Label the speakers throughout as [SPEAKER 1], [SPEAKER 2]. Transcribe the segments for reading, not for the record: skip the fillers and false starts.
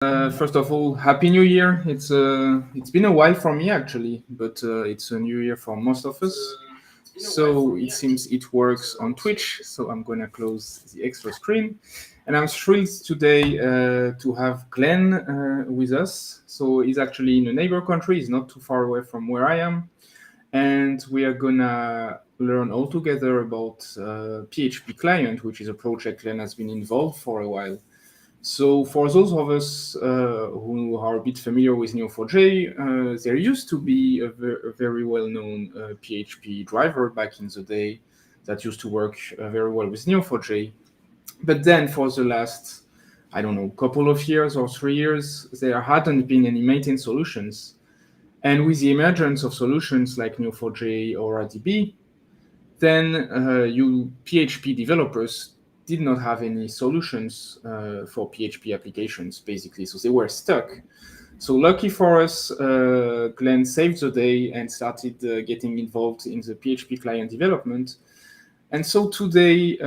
[SPEAKER 1] First of all, Happy New Year. It's been a while for me actually, but it's a new year for most of us. So it seems it works on Twitch. So I'm gonna close the extra screen, and I'm thrilled today to have Glenn with us. So he's actually in a neighbor country. He's not too far away from where I am, and we are gonna learn all together about PHP Client, which is a project Glenn has been involved for a while. So for those of us who are a bit familiar with Neo4j, there used to be a very well-known PHP driver back in the day that used to work very well with Neo4j. But then for the last, I don't know, couple of years or 3 years, there hadn't been any maintenance solutions. And with the emergence of solutions like Neo4j or AuraDB, then you PHP developers did not have any solutions for PHP applications, basically. So they were stuck. So lucky for us, Glenn saved the day and started getting involved in the PHP client development. And so today,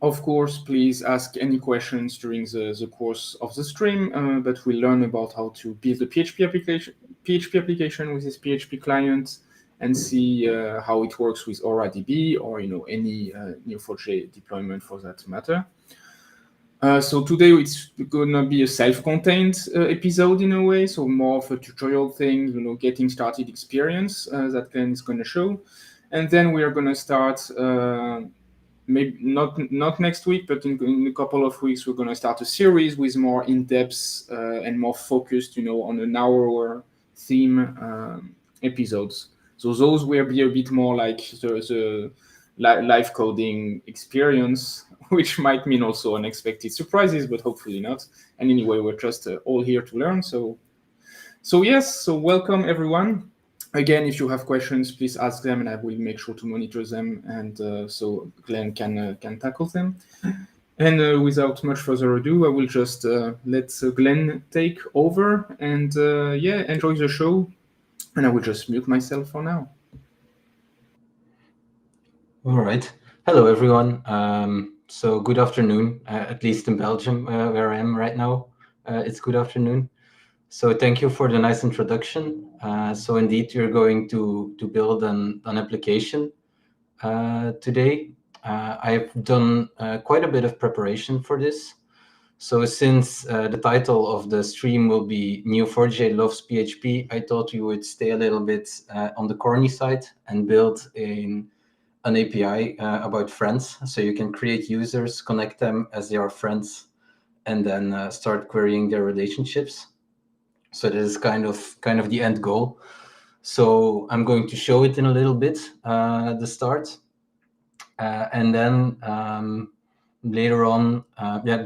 [SPEAKER 1] of course, please ask any questions during the course of the stream, but we'll learn about how to build a PHP application with this PHP client, and see how it works with AuraDB or any Neo4j deployment for that matter. So today it's gonna be a self-contained episode in a way, so more of a tutorial thing, getting started experience that Glenn is gonna show, and then we are gonna start. Maybe not next week, but in a couple of weeks, we're gonna start a series with more in-depth and more focused, on an hour theme episodes. So those will be a bit more like the live coding experience, which might mean also unexpected surprises, but hopefully not. And anyway, we're just all here to learn. So yes, so welcome everyone. Again, if you have questions, please ask them, and I will make sure to monitor them, and so Glenn can tackle them. And without much further ado, I will just let Glenn take over, and enjoy the show. And I will just mute myself for now.
[SPEAKER 2] All right. Hello, everyone. So good afternoon, at least in Belgium, where I am right now. It's good afternoon. So thank you for the nice introduction. So indeed, you're going to build an application today. I've done quite a bit of preparation for this. So since the title of the stream will be Neo4j Loves PHP, I thought we would stay a little bit on the corny side and build an API about friends. So you can create users, connect them as they are friends, and then start querying their relationships. So this is kind of the end goal. So I'm going to show it in a little bit at the start. And then later on,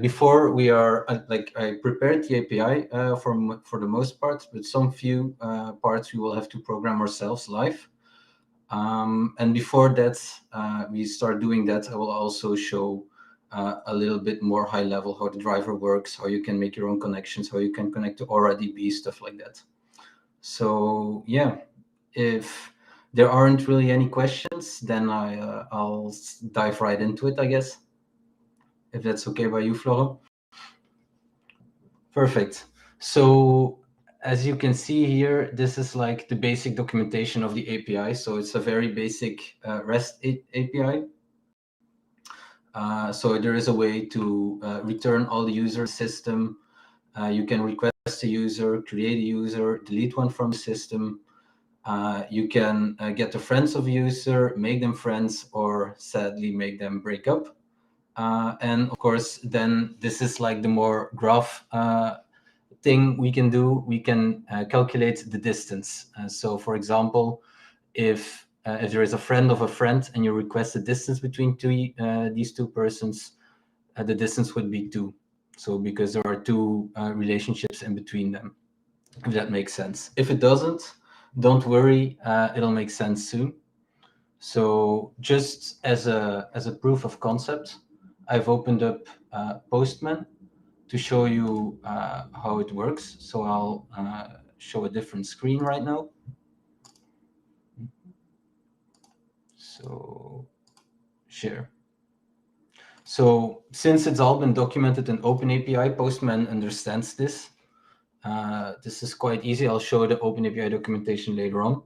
[SPEAKER 2] before we are, I prepared the API for the most part, but some few parts we will have to program ourselves live. And before that, we start doing that, I will also show a little bit more high level how the driver works, how you can make your own connections, how you can connect to AuraDB, stuff like that. So yeah, if there aren't really any questions, then I'll dive right into it, I guess, if that's okay by you, Flora. Perfect. So as you can see here, this is like the basic documentation of the API. So it's a very basic REST API. So there is a way to return all the user system. You can request a user, create a user, delete one from the system. You can get the friends of a user, make them friends, or sadly make them break up. And of course, then this is like the more graph thing we can do. We can calculate the distance. So for example, if there is a friend of a friend and you request a distance between these two persons, the distance would be 2. So because there are 2 relationships in between them, if that makes sense. If it doesn't, don't worry, it'll make sense soon. So just as a proof of concept, I've opened up Postman to show you how it works. So I'll show a different screen right now. So share. So since it's all been documented in OpenAPI, Postman understands this. This is quite easy. I'll show the OpenAPI documentation later on.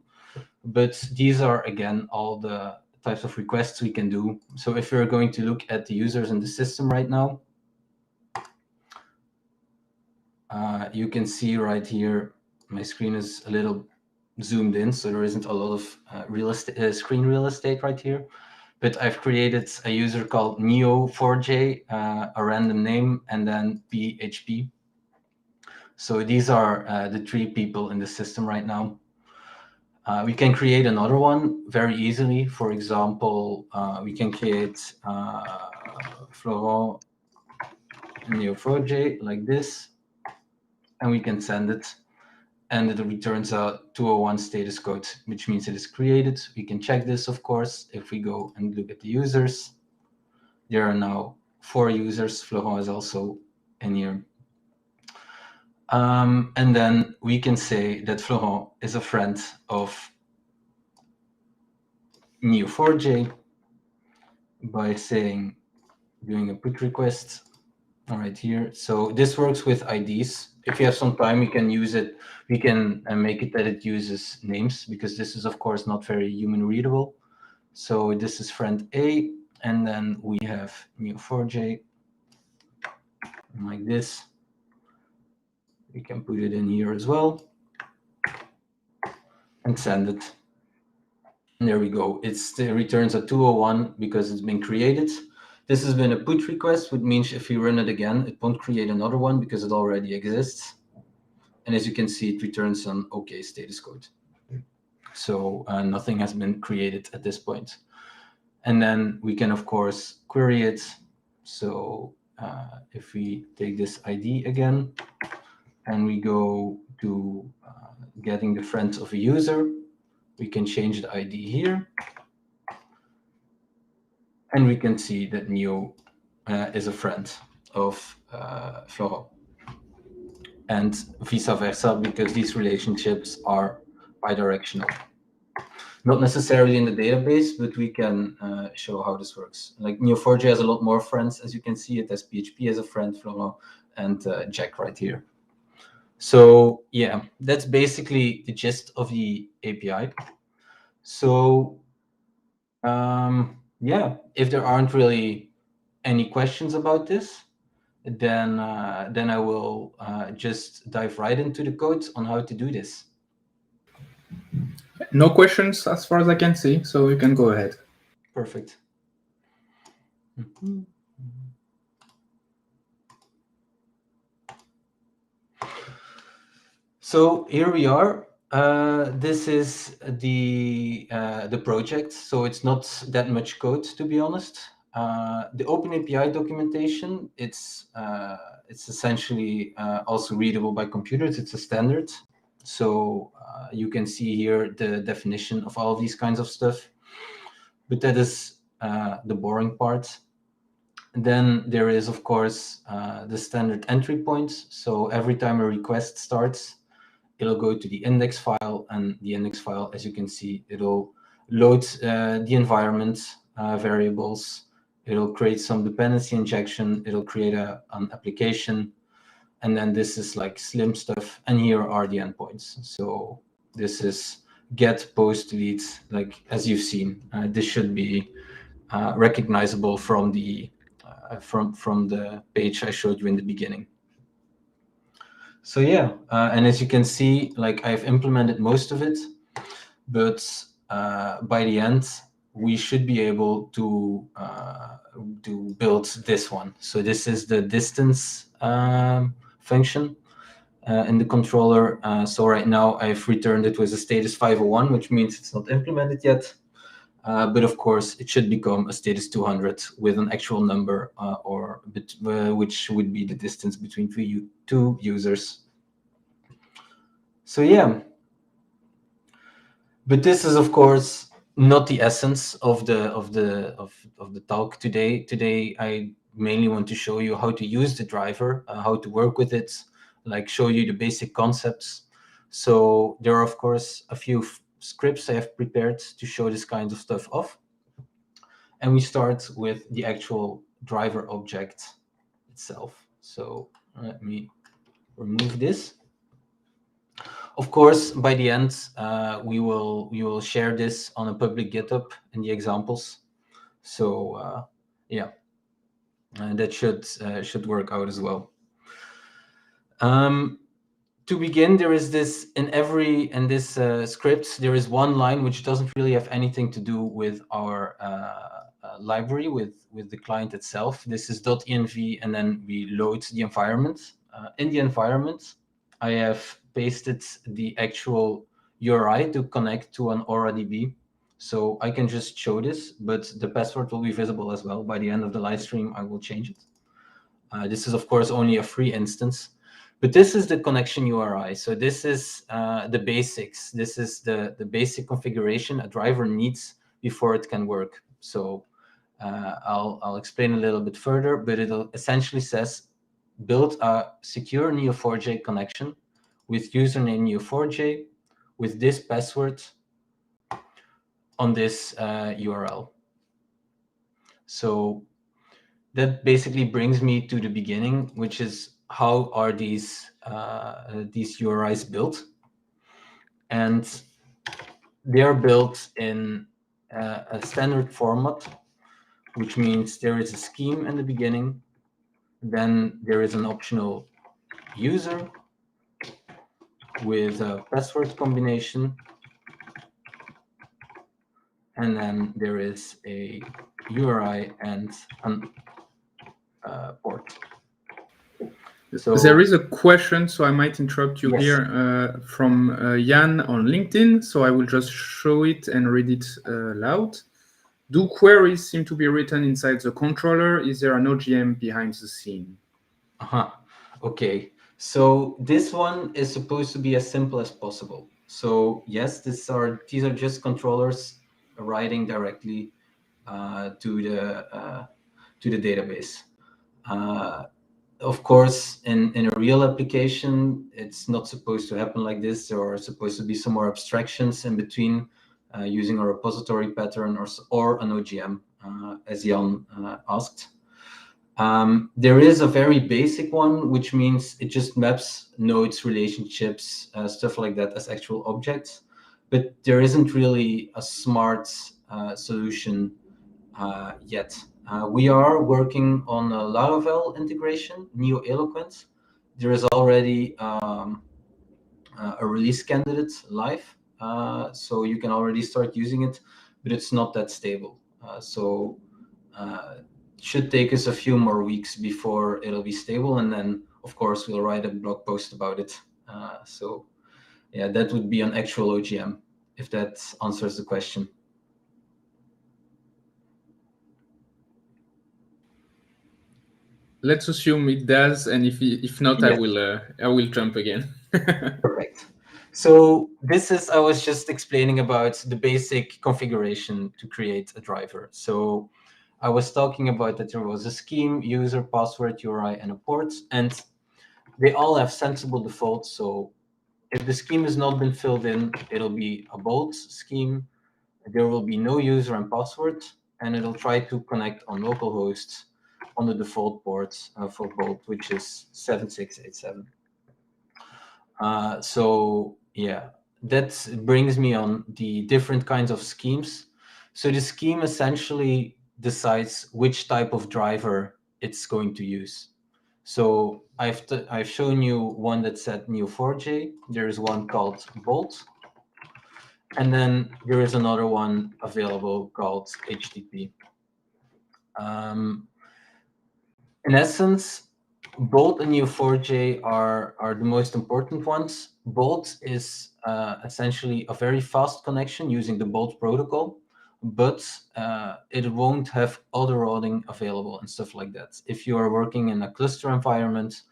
[SPEAKER 2] But these are, again, all the types of requests we can do. So if we're going to look at the users in the system right now, you can see right here, my screen is a little zoomed in, so there isn't a lot of screen real estate right here. But I've created a user called Neo4j, a random name, and then PHP. So these are the 3 people in the system right now. We can create another one very easily. For example, we can create Florent Neo4j like this, and we can send it. And it returns a 201 status code, which means it is created. We can check this, of course, if we go and look at the users. There are now 4 users. Florent is also in here. And then we can say that Florent is a friend of Neo4j by doing a put request right here. So this works with IDs. If you have some time, you can use it. We can make it that it uses names, because this is, of course, not very human readable. So this is friend A, and then we have Neo4j like this. We can put it in here as well and send it. And there we go. It returns a 201 because it's been created. This has been a put request, which means if you run it again, it won't create another one because it already exists. And as you can see, it returns an OK status code. So nothing has been created at this point. And then we can, of course, query it. So if we take this ID again, and we go to getting the friend of a user, we can change the ID here. And we can see that Neo is a friend of Florent. And vice versa, because these relationships are bidirectional. Not necessarily in the database, but we can show how this works. Like Neo4j has a lot more friends. As you can see, it has PHP as a friend, Florent, and Jack right here. So yeah, that's basically the gist of the API. So yeah, if there aren't really any questions about this, then I will just dive right into the code on how to do this.
[SPEAKER 1] No questions as far as I can see, so you can go ahead.
[SPEAKER 2] Perfect. So here we are. This is the project. So it's not that much code, to be honest. The OpenAPI documentation, it's essentially also readable by computers. It's a standard. So you can see here the definition of all of these kinds of stuff. But that is the boring part. And then there is, of course, the standard entry points. So every time a request starts, it'll go to the index file, and the index file, as you can see, it'll load the environment variables. It'll create some dependency injection. It'll create an application. And then this is like slim stuff. And here are the endpoints. So this is get, post, delete, like as you've seen. This should be recognizable from the page I showed you in the beginning. So yeah, and as you can see, like I've implemented most of it, but by the end, we should be able to build this one. So this is the distance function in the controller. So right now I've returned it with a status 501, which means it's not implemented yet. But of course, it should become a status 200 with an actual number, which would be the distance between two users. So yeah, but this is of course not the essence of the talk today. Today, I mainly want to show you how to use the driver, how to work with it, like show you the basic concepts. So there are of course a few scripts I have prepared to show this kind of stuff off. And we start with the actual driver object itself. So let me remove this. Of course, by the end, we will share this on a public GitHub in the examples. So yeah, that should work out as well. To begin, there is this in this script. There is one line which doesn't really have anything to do with our library, with the client itself. This is .env, and then we load the environment. In the environment, I have pasted the actual URI to connect to an AuraDB. So I can just show this, but the password will be visible as well. By the end of the live stream, I will change it. This is, of course, only a free instance. But this is the connection URI. So this is the basics. This is the basic configuration a driver needs before it can work. So I'll explain a little bit further, but it essentially says, build a secure Neo4j connection with username Neo4j with this password on this URL. So that basically brings me to the beginning, which is how are these URIs built? And they are built in a standard format, which means there is a scheme in the beginning, then there is an optional user with a password combination, and then there is a URI and an port.
[SPEAKER 1] So there is a question, so I might interrupt you here, from Jan on LinkedIn. So I will just show it and read it loud. Do queries seem to be written inside the controller? Is there an OGM behind the scene?
[SPEAKER 2] Okay. So this one is supposed to be as simple as possible. So yes, these are just controllers writing directly to the database. Of course, in a real application, it's not supposed to happen like this. There are supposed to be some more abstractions in between, using a repository pattern or an OGM, as Jan asked. There is a very basic one, which means it just maps nodes, relationships, stuff like that as actual objects. But there isn't really a smart solution yet. We are working on a Laravel integration, Neo4j. There is already a release candidate live, so you can already start using it, but it's not that stable. So it should take us a few more weeks before it'll be stable, and then, of course, we'll write a blog post about it. So yeah, that would be an actual OGM, if that answers the question.
[SPEAKER 1] Let's assume it does, and if not, yes. I will jump again.
[SPEAKER 2] Perfect. So this is, I was just explaining about the basic configuration to create a driver. So I was talking about that there was a scheme, user, password, URI, and a port, and they all have sensible defaults. So if the scheme has not been filled in, it'll be a bold scheme. There will be no user and password, and it'll try to connect on localhost on the default port for bold, which is 7687. So yeah, that brings me on the different kinds of schemes. So the scheme essentially decides which type of driver it's going to use. So I've shown you one that said Neo4j. There is one called Bolt, and then there is another one available called HTTP. In essence, Bolt and Neo4j are the most important ones. Bolt is essentially a very fast connection using the Bolt protocol, but it won't have auto-routing available and stuff like that. If you are working in a cluster environment,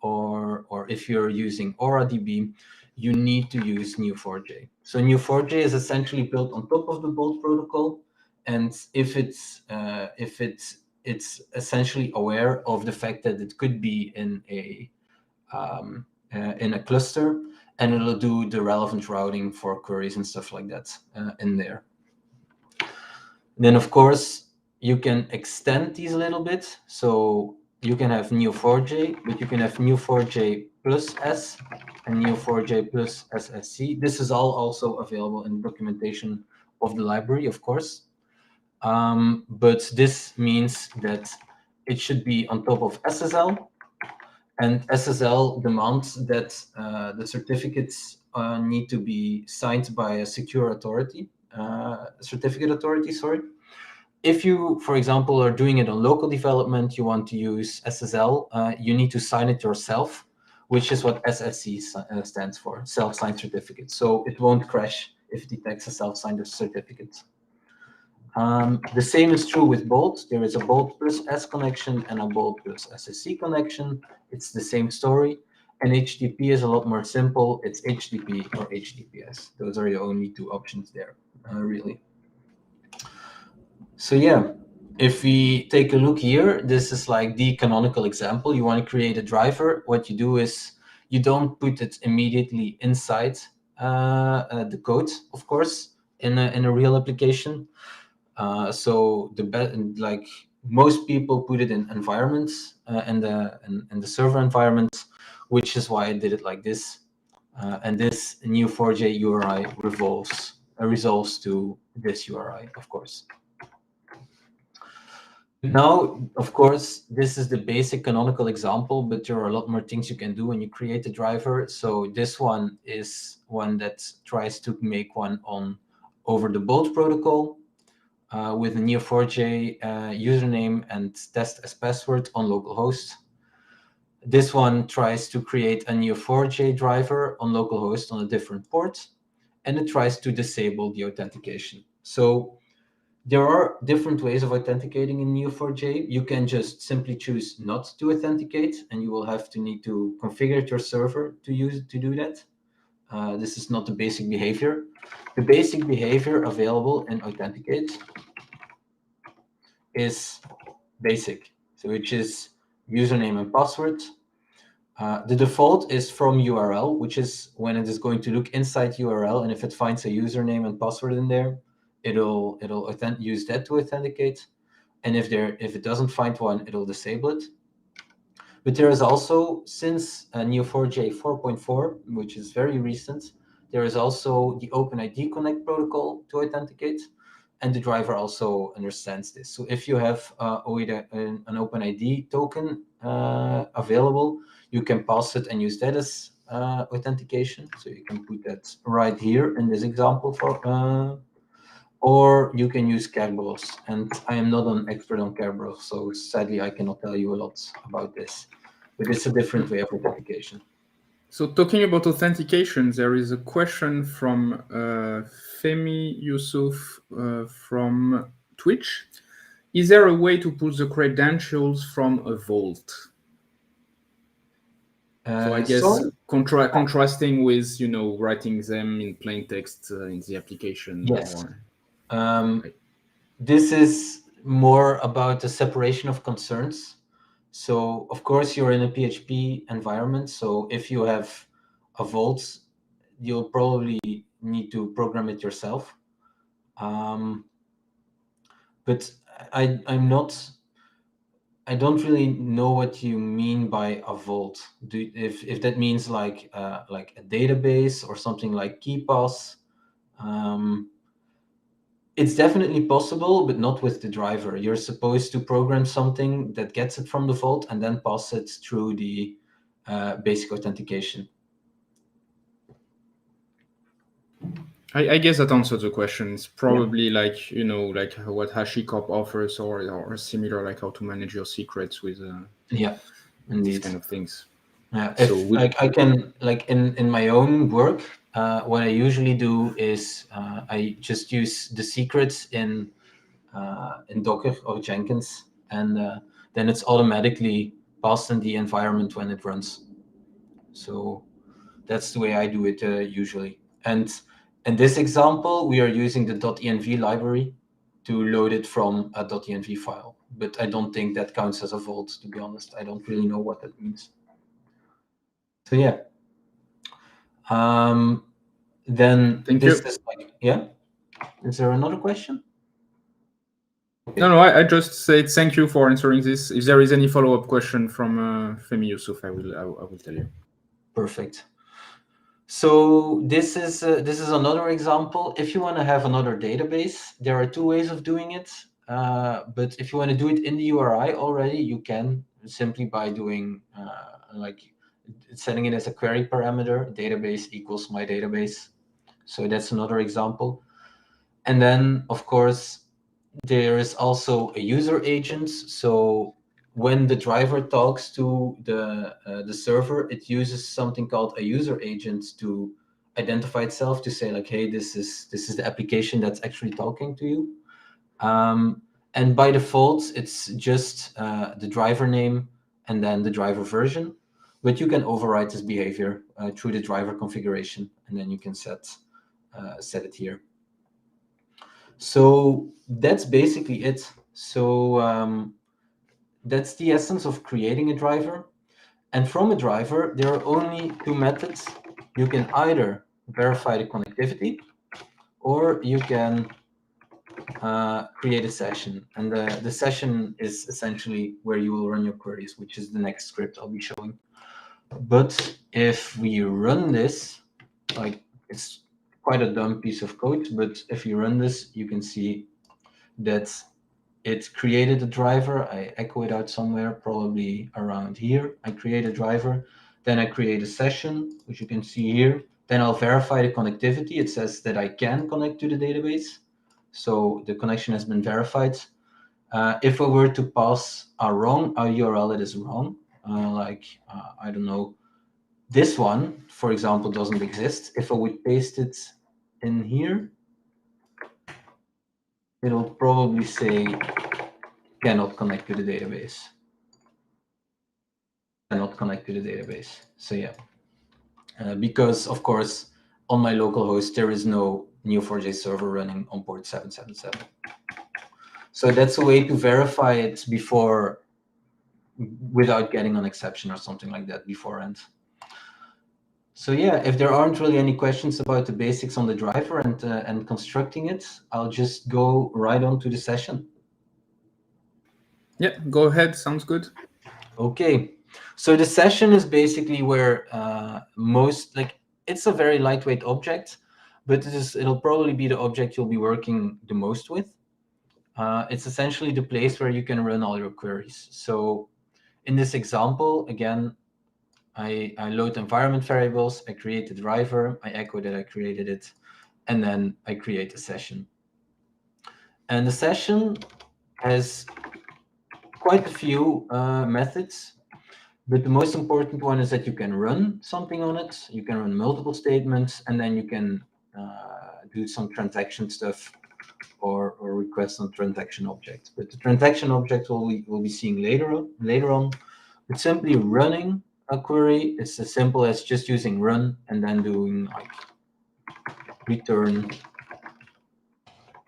[SPEAKER 2] or if you're using AuraDB, you need to use Neo4j. So Neo4j is essentially built on top of the Bolt protocol, and if it's essentially aware of the fact that it could be in a cluster, and it'll do the relevant routing for queries and stuff like that in there. Then, of course, you can extend these a little bit. So you can have Neo4j, but you can have Neo4j plus S and Neo4j plus SSC. This is all also available in documentation of the library, of course. But this means that it should be on top of SSL, and SSL demands that the certificates need to be signed by a secure authority, certificate authority, sorry. If you, for example, are doing it on local development, you want to use SSL, you need to sign it yourself, which is what SSC stands for, self-signed certificate. So it won't crash if it detects a self-signed certificate. The same is true with Bolt. There is a Bolt plus S connection and a Bolt plus SSC connection. It's the same story. And HTTP is a lot more simple. It's HTTP or HTTPS. Those are the only two options there, really. So yeah, if we take a look here, this is like the canonical example. You want to create a driver. What you do is you don't put it immediately inside the code, of course, in a real application. So like most people put it in environments in the server environment, which is why I did it like this. And this Neo4j URI resolves to this URI, of course. Now, of course, this is the basic canonical example, but there are a lot more things you can do when you create a driver. So this one is one that tries to make one on over the Bolt protocol with a Neo4j username and test as password on localhost. This one tries to create a Neo4j driver on localhost on a different port, and it tries to disable the authentication. So there are different ways of authenticating in Neo4j. You can just simply choose not to authenticate, and you will have to need to configure your server to do that. This is not the basic behavior. The basic behavior available in Authenticate is basic, so which is username and password. The default is from URL, which is when it is going to look inside URL, and if it finds a username and password in there, it'll use that to authenticate. And if it doesn't find one, it'll disable it. But there is also, since Neo4j 4.4, which is very recent, there is also the OpenID Connect protocol to authenticate, and the driver also understands this. So if you have an OpenID token available, you can pass it and use that as authentication. So you can put that right here in this example or you can use Kerberos. And I am not an expert on Kerberos, so sadly I cannot tell you a lot about this. But it's a different way of authentication.
[SPEAKER 1] So talking about authentication, there is a question from Femi Yusuf from Twitch. Is there a way to pull the credentials from a vault? So I guess contrasting with, writing them in plain text in the application.
[SPEAKER 2] Yes. This is more about the separation of concerns. So of course you're in a PHP environment. So if you have a vault, you'll probably need to program it yourself. But I don't really know what you mean by a vault. If that means like a database or something like KeePass. It's definitely possible, but not with the driver. You're supposed to program something that gets it from the vault and then pass it through the basic authentication.
[SPEAKER 1] I guess that answers the question. It's probably like what HashiCorp offers or similar, like how to manage your secrets with these kind of things.
[SPEAKER 2] Yeah, I can, like in my own work, what I usually do is I just use the secrets in Docker or Jenkins, and then it's automatically passed in the environment when it runs. So that's the way I do it usually. And in this example, we are using the .env library to load it from a .env file. But I don't think that counts as a vault, to be honest. I don't really know what that means. So yeah. Then
[SPEAKER 1] Thank
[SPEAKER 2] this
[SPEAKER 1] you.
[SPEAKER 2] is like, yeah. Is there another question?
[SPEAKER 1] No, I just said thank you for answering this. If there is any follow-up question from Femi Yusuf, I will tell you.
[SPEAKER 2] Perfect. So this is another example. If you want to have another database, there are two ways of doing it. But if you want to do it in the URI already, you can simply by doing like setting it as a query parameter, database equals my database. So that's another example. And then, of course, there is also a user agent. So when the driver talks to the server, it uses something called a user agent to identify itself, to say like, hey, this is the application that's actually talking to you. And by default, it's just the driver name and then the driver version. But you can override this behavior through the driver configuration, and then you can set it here. So that's basically it. So that's the essence of creating a driver. And from a driver, there are only two methods. You can either verify the connectivity, or you can create a session. And the session is essentially where you will run your queries, which is the next script I'll be showing. But if we run this, like, it's quite a dumb piece of code, but if you run this, you can see that it created a driver. I echo it out somewhere, probably around here. I create a driver, then I create a session, which you can see here. Then I'll verify the connectivity. It says that I can connect to the database. So the connection has been verified. If I were to pass a URL that is wrong, I don't know, this one, for example, doesn't exist. If I would paste it in here, it'll probably say cannot connect to the database. Cannot connect to the database. So yeah, because of course on my local host there is no Neo4j server running on port 777. So that's a way to verify it before, without getting an exception or something like that beforehand. So yeah, if there aren't really any questions about the basics on the driver and constructing it, I'll just go right on to the session.
[SPEAKER 1] Yeah, go ahead. Sounds good.
[SPEAKER 2] Okay, so the session is basically where it's a very lightweight object, but it'll probably be the object you'll be working the most with. It's essentially the place where you can run all your queries. So in this example, again, I load environment variables, I create the driver, I echo that I created it, and then I create a session. And the session has quite a few methods, but the most important one is that you can run something on it, you can run multiple statements, and then you can do some transaction stuff or request on transaction object. But the transaction object we'll be seeing later on. But simply running a query is as simple as just using run and then doing like return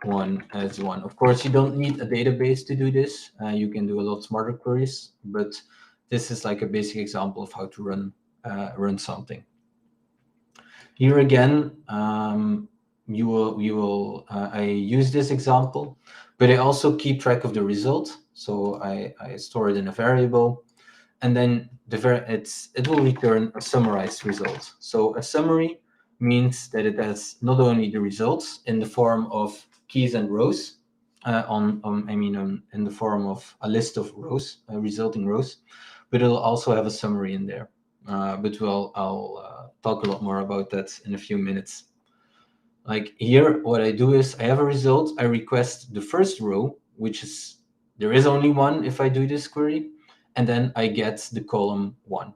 [SPEAKER 2] one as one. Of course, you don't need a database to do this. You can do a lot smarter queries, but this is like a basic example of how to run something. Here again, I use this example, but I also keep track of the result. So I store it in a variable, and then it will return a summarized result. So a summary means that it has not only the results in the form of keys and rows, in the form of a list of rows, resulting rows, but it'll also have a summary in there. But I'll talk a lot more about that in a few minutes. Like here, what I do is I have a result, I request the first row, which is, there is only one if I do this query, and then I get the column 1.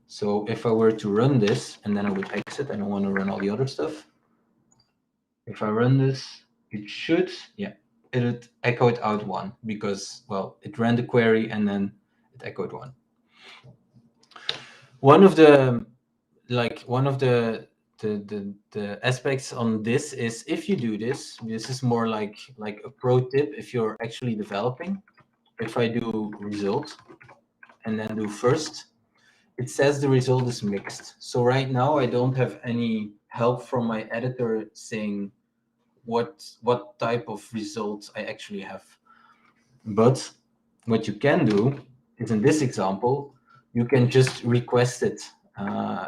[SPEAKER 2] So if I were to run this, and then I would exit, I don't want to run all the other stuff. If I run this, it should, yeah, it echoed out 1 because, well, it ran the query and then it echoed 1. One of the aspects on this is, if you do this is more like a pro tip if you're actually developing. If I do result and then do first, it says the result is mixed. So right now I don't have any help from my editor saying what type of results I actually have. But what you can do is, in this example, you can just request it.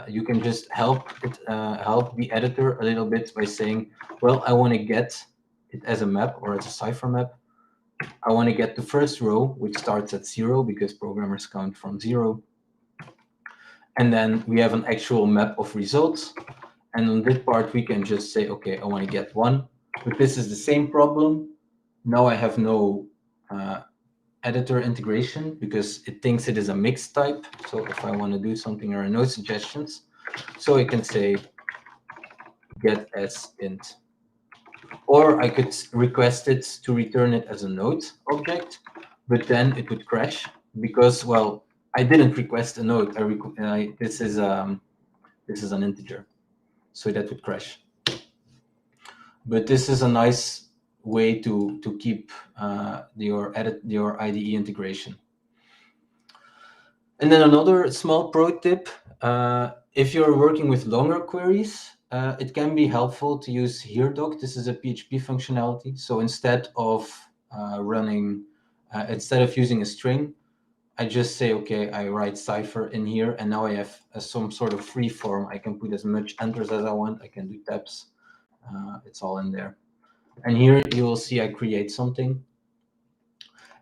[SPEAKER 2] You can just help the editor a little bit by saying, well, I want to get it as a map or as a cipher map. I want to get the first row, which starts at 0 because programmers count from 0. And then we have an actual map of results. And on this part, we can just say, okay, I want to get 1. But this is the same problem. Now I have no editor integration because it thinks it is a mixed type. So if I want to do something, there are no suggestions. So I can say get as int. Or I could request it to return it as a node object, but then it would crash because, well, I didn't request a node. This is an integer, so that would crash. But this is a nice way to keep your IDE integration. And then another small pro tip: if you're working with longer queries, it can be helpful to use HereDoc. This is a PHP functionality. So instead of instead of using a string, I just say, okay, I write cipher in here, and now I have some sort of free form. I can put as much enters as I want. I can do tabs. It's all in there. And here you will see I create something.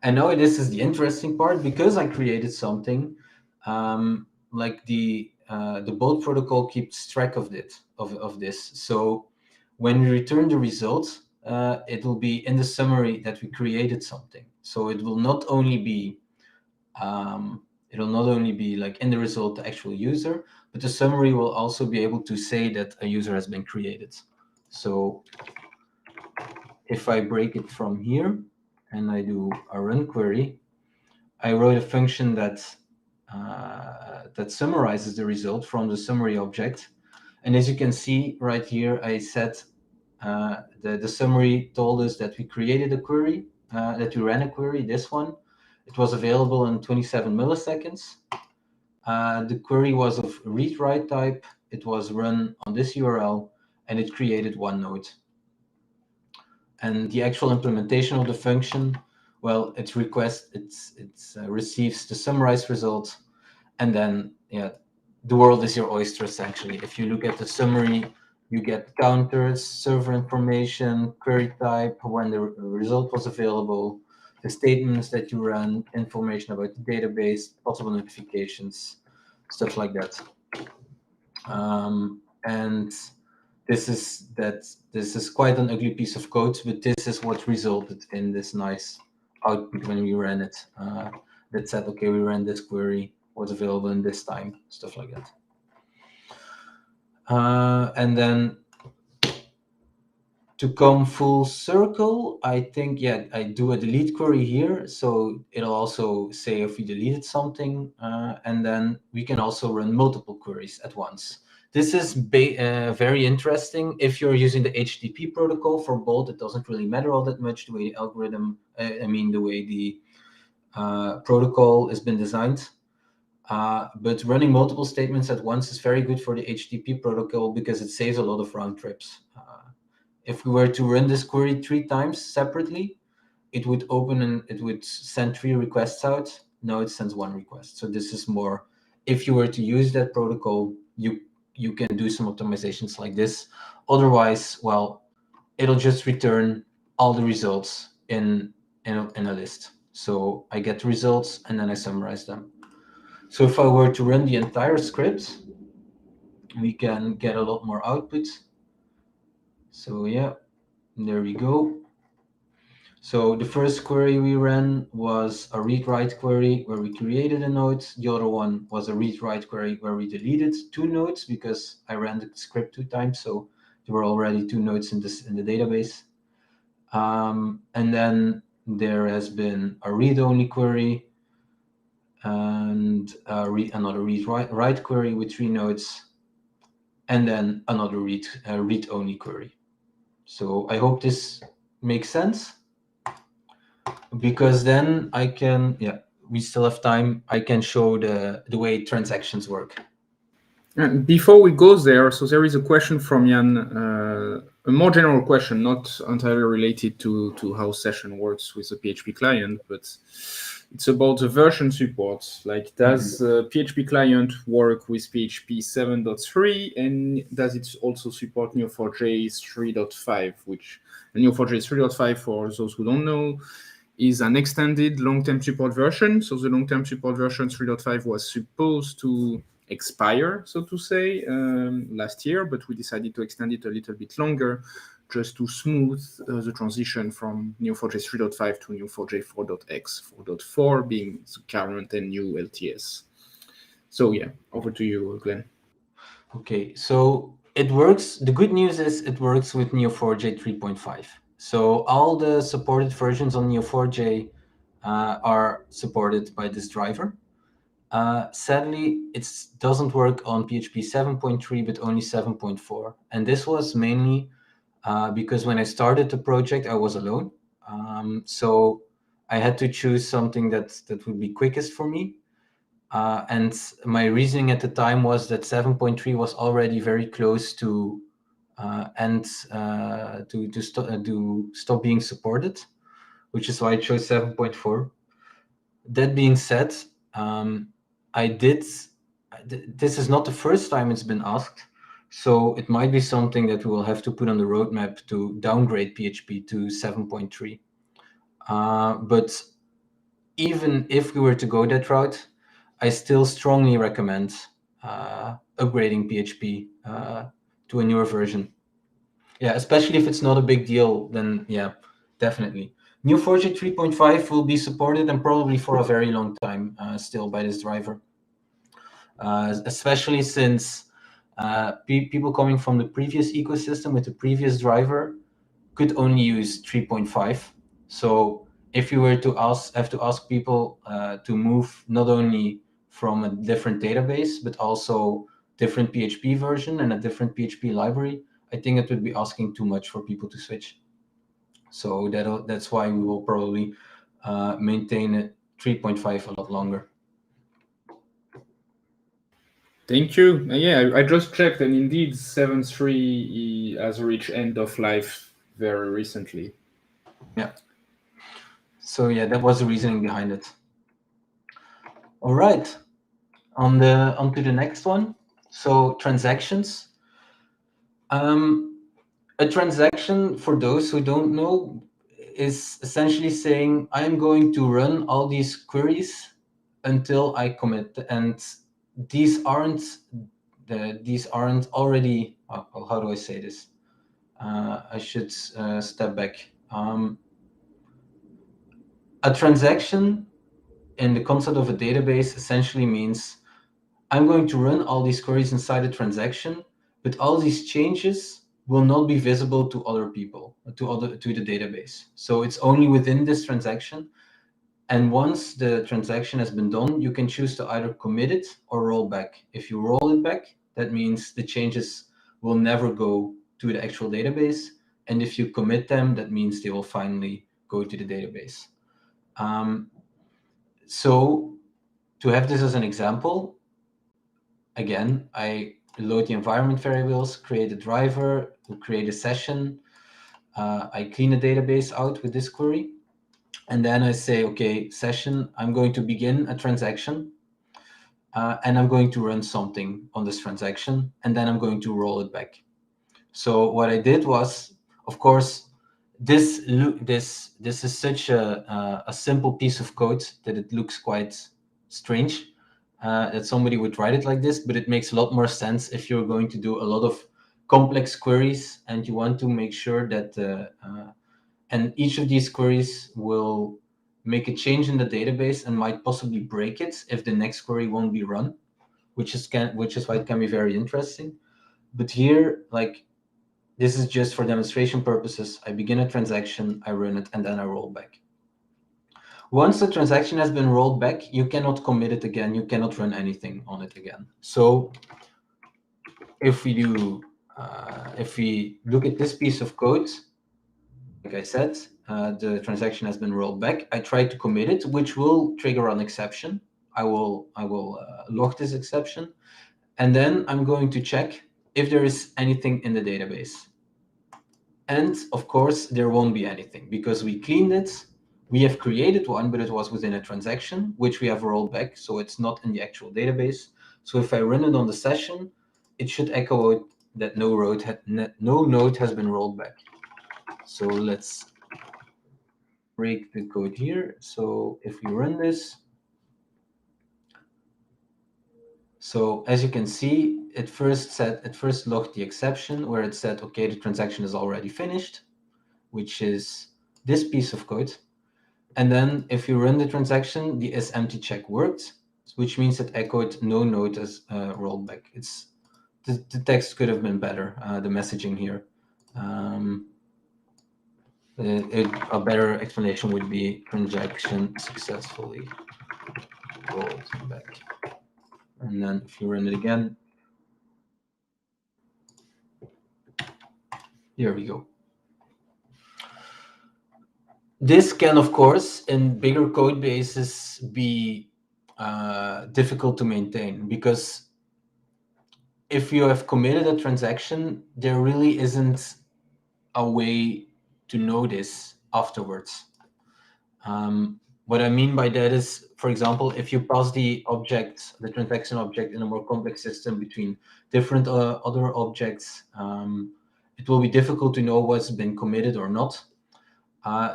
[SPEAKER 2] And now this is the interesting part, because I created something. Like the bolt protocol keeps track of this. So when we return the result, it will be in the summary that we created something. So it will not only be like in the result the actual user, but the summary will also be able to say that a user has been created. So if I break it from here and I do a run query, I wrote a function that summarizes the result from the summary object. And as you can see right here, I said the summary told us that we created a query, that we ran a query, this one. It was available in 27 milliseconds. The query was of read-write type. It was run on this URL, and it created 1 node. And the actual implementation of the function, well, it receives the summarized result, and then the world is your oyster essentially. If you look at the summary, you get counters, server information, query type, when the result was available, the statements that you ran, information about the database, possible notifications, stuff like that. And this is quite an ugly piece of code, but this is what resulted in this nice output when we ran it. That said, okay, we ran this query, was available in this time, stuff like that. And then to come full circle, I think, I do a delete query here. So it'll also say if we deleted something, and then we can also run multiple queries at once. This is very interesting. If you're using the HTTP protocol for Bolt, it doesn't really matter all that much the way the algorithm, the way the protocol has been designed. But running multiple statements at once is very good for the HTTP protocol because it saves a lot of round trips. If we were to run this query 3 times separately, it would open and it would send 3 requests out. Now it sends 1 request. So this is more, if you were to use that protocol, you can do some optimizations like this. Otherwise, well, it'll just return all the results in a list. So I get the results and then I summarize them. So if I were to run the entire script, we can get a lot more output. So there we go. So the first query we ran was a read-write query where we created a node. The other one was a read-write query where we deleted 2 nodes because I ran the script 2 times. So there were already 2 nodes in the database. And then there has been a read-only query and another read-write query with 3 nodes, and then another read-only query. So I hope this makes sense, because then I can, we still have time. I can show the way transactions work.
[SPEAKER 1] And before we go there, so there is a question from Jan a more general question, not entirely related to how session works with the PHP client, but it's about the version support. Like, does PHP client work with PHP 7.3, and does it also support Neo4j 3.5, which Neo4j 3.5, for those who don't know, is an extended long-term support version. So the long-term support version 3.5 was supposed to expire, so to say, last year, but we decided to extend it a little bit longer just to smooth the transition from Neo4j 3.5 to Neo4j 4.x, 4.4 being the current and new LTS. So yeah, over to you, Glenn.
[SPEAKER 2] Okay, so it works. The good news is it works with Neo4j 3.5. So all the supported versions on Neo4j are supported by this driver. Sadly, it doesn't work on PHP 7.3, but only 7.4. And this was mainly because when I started the project, I was alone. So I had to choose something that would be quickest for me. And my reasoning at the time was that 7.3 was already very close to stop being supported, which is why I chose 7.4. That being said, this is not the first time it's been asked, so it might be something that we will have to put on the roadmap to downgrade PHP to 7.3. But even if we were to go that route, I still strongly recommend upgrading PHP to a newer version. Yeah, especially if it's not a big deal, then yeah, definitely. Neo4j 3.5 will be supported and probably for a very long time still by this driver. Especially since people coming from the previous ecosystem with the previous driver could only use 3.5. So if you were to have to ask people to move not only from a different database, but also different PHP version and a different PHP library, I think it would be asking too much for people to switch. So that's why we will probably maintain 3.5 a lot longer.
[SPEAKER 1] Thank you. Yeah, I just checked, and indeed 7.3 has reached end of life very recently.
[SPEAKER 2] Yeah. So yeah, that was the reasoning behind it. All right, onto the next one. So transactions. A transaction, for those who don't know, is essentially saying I'm going to run all these queries until I commit, and these aren't already. How do I say this? I should step back. A transaction in the concept of a database essentially means I'm going to run all these queries inside a transaction, but all these changes will not be visible to other people, to the database. So it's only within this transaction. And once the transaction has been done, you can choose to either commit it or roll back. If you roll it back, that means the changes will never go to the actual database. And if you commit them, that means they will finally go to the database. So to have this as an example, again, I load the environment variables, create a driver, create a session. I clean the database out with this query. And then I say, okay, session, I'm going to begin a transaction. And I'm going to run something on this transaction. And then I'm going to roll it back. So what I did was, of course, this is such a simple piece of code that it looks quite strange that somebody would write it like this, but it makes a lot more sense if you're going to do a lot of complex queries and you want to make sure that and each of these queries will make a change in the database and might possibly break it if the next query won't be run, which is why it can be very interesting. But here, like, this is just for demonstration purposes. I begin a transaction, I run it, and then I roll back. Once the transaction has been rolled back, you cannot commit it again. You cannot run anything on it again. So if we look at this piece of code, like I said, the transaction has been rolled back. I try to commit it, which will trigger an exception. I will log this exception, and then I'm going to check if there is anything in the database. And of course, there won't be anything because we cleaned it. We have created one, but it was within a transaction, which we have rolled back. So it's not in the actual database. So if I run it on the session, it should echo out that no node has been rolled back. So let's break the code here. So if we run this, so as you can see, it first logged the exception where it said, okay, the transaction is already finished, which is this piece of code. And then if you run the transaction, the isEmpty check worked, which means it echoed no node as rolled back. The text could have been better, the messaging here. A better explanation would be transaction successfully rolled back. And then if you run it again, here we go. This can, of course, in bigger code bases be difficult to maintain because if you have committed a transaction, there really isn't a way to know this afterwards. What I mean by that is, for example, if you pass the transaction object in a more complex system between different other objects, it will be difficult to know what's been committed or not.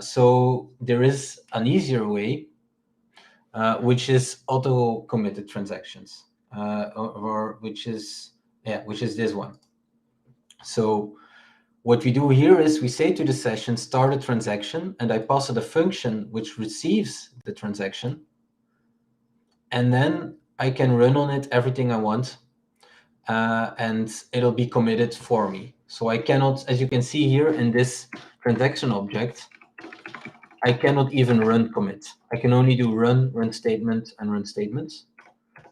[SPEAKER 2] So there is an easier way, which is auto-committed transactions, which is this one. So what we do here is we say to the session, start a transaction, and I pass it a function which receives the transaction. And then I can run on it everything I want, and it'll be committed for me. So I cannot, as you can see here in this transaction object, I cannot even run commit. I can only do run statement, and run statements.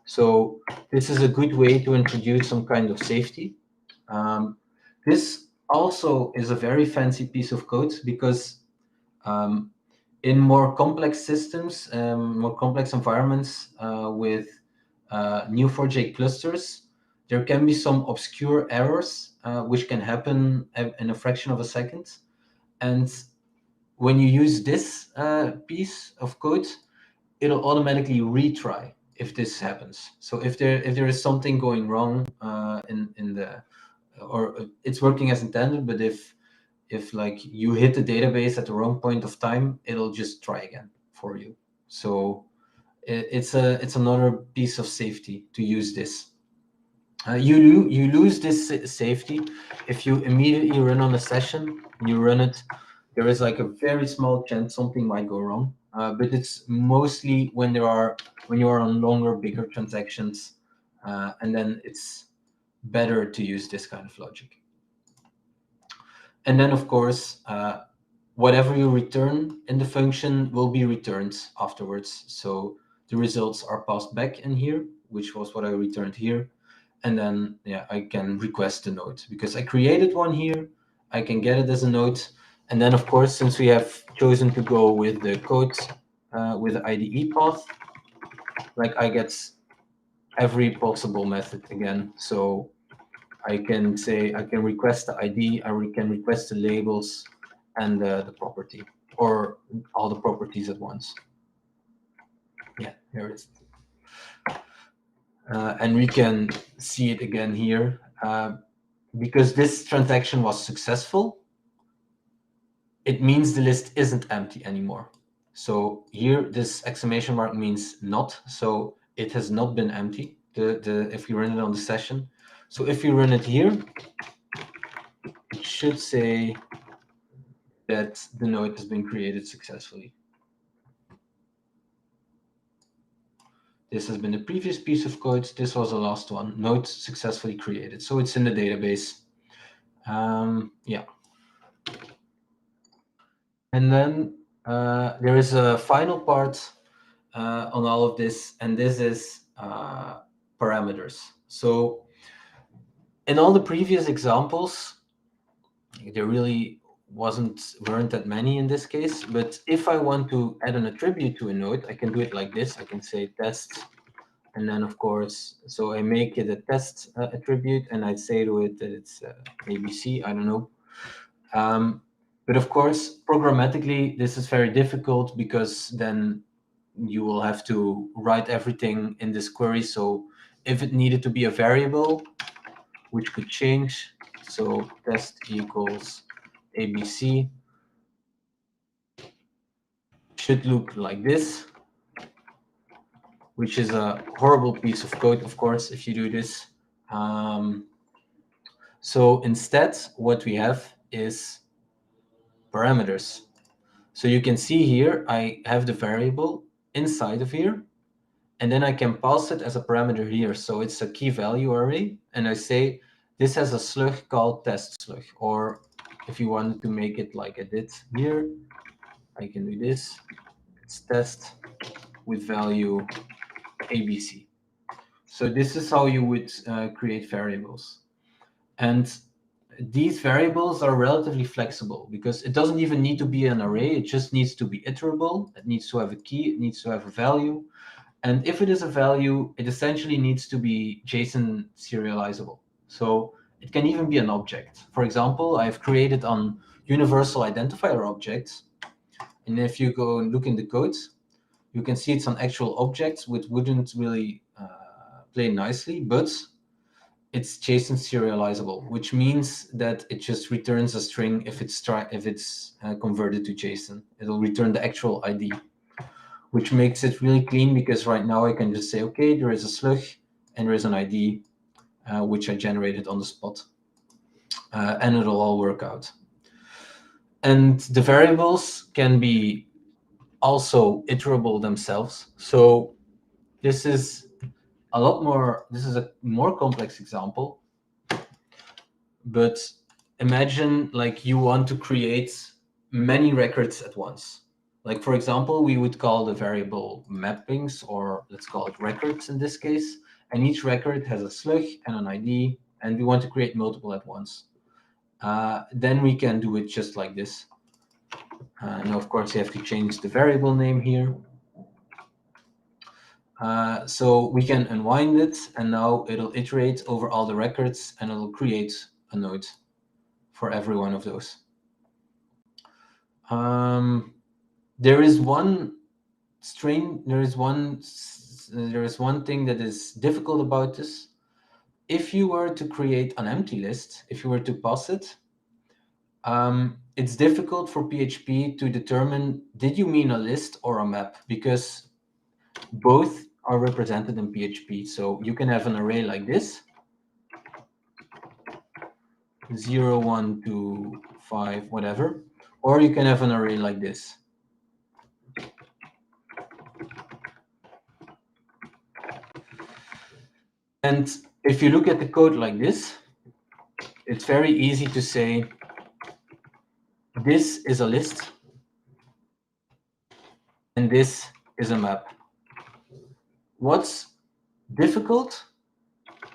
[SPEAKER 2] So this is a good way to introduce some kind of safety. This also is a very fancy piece of code because in more complex systems, more complex environments with Neo4j clusters, there can be some obscure errors which can happen in a fraction of a second. And when you use this piece of code, it'll automatically retry if this happens. So if there is something going wrong in the, or it's working as intended, but if like you hit the database at the wrong point of time, it'll just try again for you. So it's another piece of safety to use this. You lose this safety if you immediately run on a session and you run it. There is like a very small chance something might go wrong, but it's mostly when you are on longer, bigger transactions, and then it's better to use this kind of logic. And then, of course, whatever you return in the function will be returned afterwards. So the results are passed back in here, which was what I returned here. And then, yeah, I can request a node because I created one here. I can get it as a node. And then, of course, since we have chosen to go with the code, with the IDE path, like I get every possible method again. So I can say, I can request the ID, I can request the labels and the property, or all the properties at once. Yeah, here it is. And we can see it again here. Because this transaction was successful, it means the list isn't empty anymore. So here, this exclamation mark means not. So it has not been empty, if you run it on the session. So if you run it here, it should say that the node has been created successfully. This has been the previous piece of code. This was the last one. Node successfully created. So it's in the database. Yeah. And then there is a final part on all of this, and this is parameters. So in all the previous examples, there really weren't that many in this case. But if I want to add an attribute to a node, I can do it like this. I can say test. And then, of course, so I make it a test attribute, and I say to it that it's ABC, I don't know. But of course, programmatically, this is very difficult because then you will have to write everything in this query. So if it needed to be a variable, which could change, so test equals ABC, should look like this, which is a horrible piece of code, of course, if you do this. So instead, what we have is parameters. So you can see here, I have the variable inside of here, and then I can pass it as a parameter here. So it's a key value array, and I say, this has a slug called test slug, or if you wanted to make it like I did here, I can do this. It's test with value ABC. So this is how you would create variables. And these variables are relatively flexible because it doesn't even need to be an array. It just needs to be iterable. It needs to have a key. It needs to have a value. And if it is a value, it essentially needs to be JSON serializable. So it can even be an object. For example, I've created an universal identifier object. And if you go and look in the code, you can see it's an actual object, which wouldn't really play nicely, but it's JSON serializable, which means that it just returns a string if it's converted to JSON. It'll return the actual ID, which makes it really clean because right now I can just say, okay, there is a slug and there is an ID, which I generated on the spot, and it'll all work out. And the variables can be also iterable themselves. So this is a lot more, this is a more complex example, but imagine like you want to create many records at once. Like for example, we would call the variable mappings, or let's call it records in this case. And each record has a slug and an ID, and we want to create multiple at once. Then we can do it just like this. Now, of course, you have to change the variable name here. So we can unwind it, and now it'll iterate over all the records, and it'll create a node for every one of those. There is one thing that is difficult about this. If you were to create an empty list, if you were to pass it, it's difficult for PHP to determine, did you mean a list or a map? Because both are represented in PHP. So you can have an array like this, 0, 1, 2, 5, whatever, or you can have an array like this. And if you look at the code like this, it's very easy to say, this is a list, and this is a map. What's difficult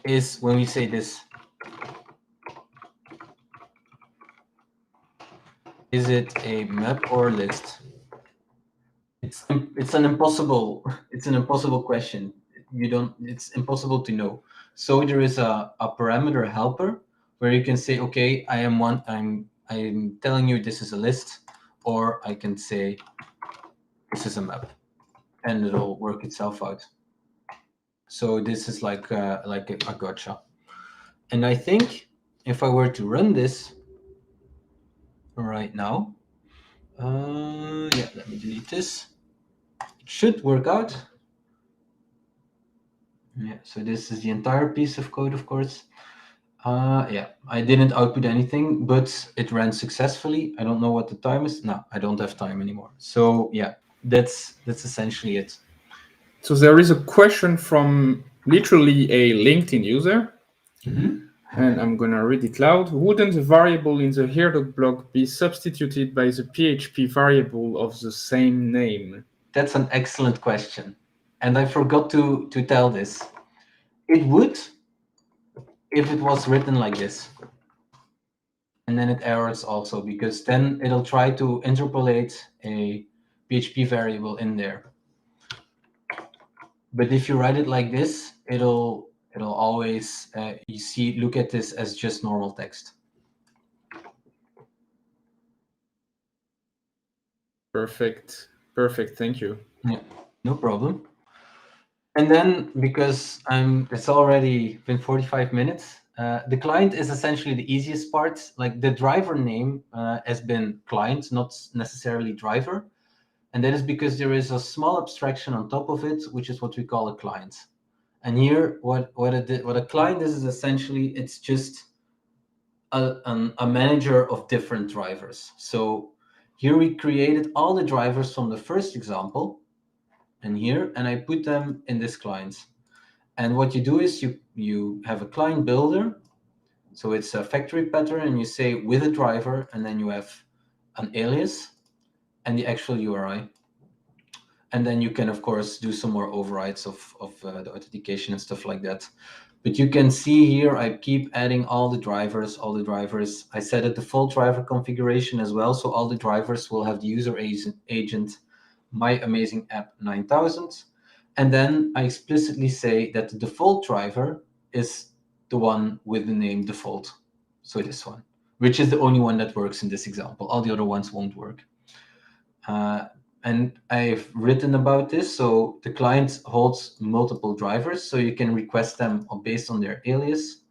[SPEAKER 2] is when we say this. Is it a map or a list? It's an impossible question. It's impossible to know. So there is a parameter helper where you can say, okay, I'm telling you this is a list, or I can say this is a map, and it'll work itself out. So this is like a gotcha. And I think if I were to run this right now, yeah, let me delete this. It should work out. Yeah, so this is the entire piece of code, of course. Yeah, I didn't output anything, but it ran successfully. I don't know what the time is. No, I don't have time anymore. So yeah, that's essentially it.
[SPEAKER 1] So there is a question from literally a LinkedIn user, and I'm gonna read it loud. Wouldn't the variable in the here block be substituted by the PHP variable of the same name?
[SPEAKER 2] That's an excellent question, and I forgot to tell this. It would if it was written like this. And then it errors also, because then it'll try to interpolate a PHP variable in there. But if you write it like this, it'll always look at this as just normal text.
[SPEAKER 1] Perfect. Perfect. Thank you.
[SPEAKER 2] Yeah, no problem. And then, because it's already been 45 minutes, the client is essentially the easiest part. Like the driver name has been client, not necessarily driver. And that is because there is a small abstraction on top of it, which is what we call a client. And here, what a client is essentially, it's just a manager of different drivers. So here we created all the drivers from the first example, and here, and I put them in this client. And what you do is you have a client builder. So it's a factory pattern, and you say with a driver, and then you have an alias and the actual URI. And then you can, of course, do some more overrides of the authentication and stuff like that. But you can see here, I keep adding all the drivers. I set a default driver configuration as well. So all the drivers will have the user agent, my amazing app 9000. And then I explicitly say that the default driver is the one with the name default. So this one, which is the only one that works in this example. All the other ones won't work. And I've written about this. So the client holds multiple drivers, so you can request them based on their alias.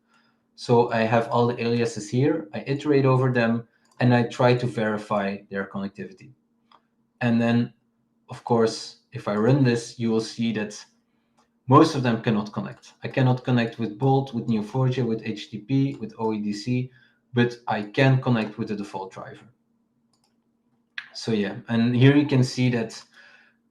[SPEAKER 2] So I have all the aliases here. I iterate over them, and I try to verify their connectivity. And then, of course, if I run this, you will see that most of them cannot connect. I cannot connect with Bolt, with Neo4j, with HTTP, with OEDC, but I can connect with the default driver. So yeah, and here you can see that